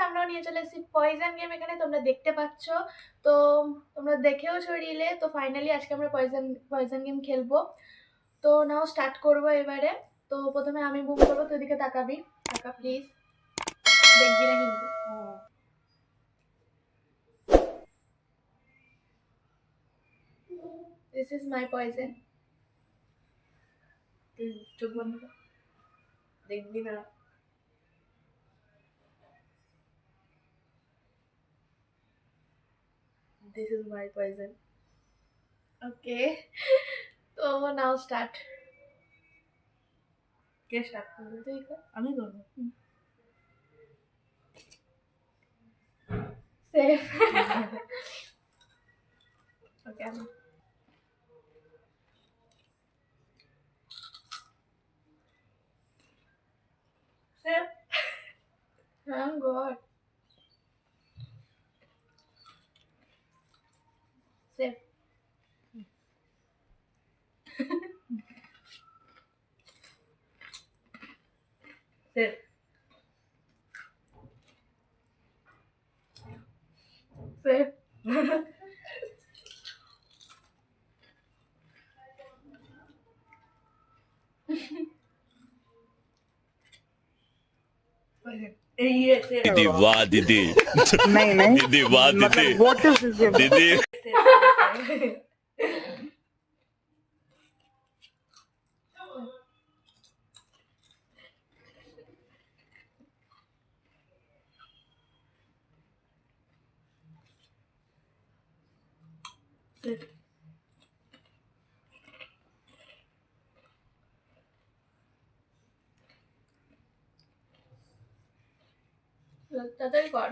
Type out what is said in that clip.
আমরাও নিয়ে চলে এসেছি পয়জন গেম এখানে, তোমরা দেখতে পাচ্ছ। তো তোমরা দেখেও ছড়িয়েলে। তো ফাইনালি আজকে আমরা পয়জন গেম খেলবো। তো নাও স্টার্ট করবো এবারে। তো প্রথমে আমি বুম করবো, তুই দিকে তাকাবি। তাকা প্লিজ, দেখবি না কিন্তু। This is my poison. চোখ বন্ধ কর, দেখবি না। This is my poison. Okay. তো নাও স্টার্ট। কে স্টার্ট করবে? তুই কর। আমি করবো। সেফ। ওকে আমি। সেফ। হ্যাঁ গড। সেফ। সেফ। সেফ। दीदी वाह दीदी नहीं नहीं दीदी वाह दीदी मतलब व्हाट इज दिस दीदी সেফ। তাড়াতাড়ি কর।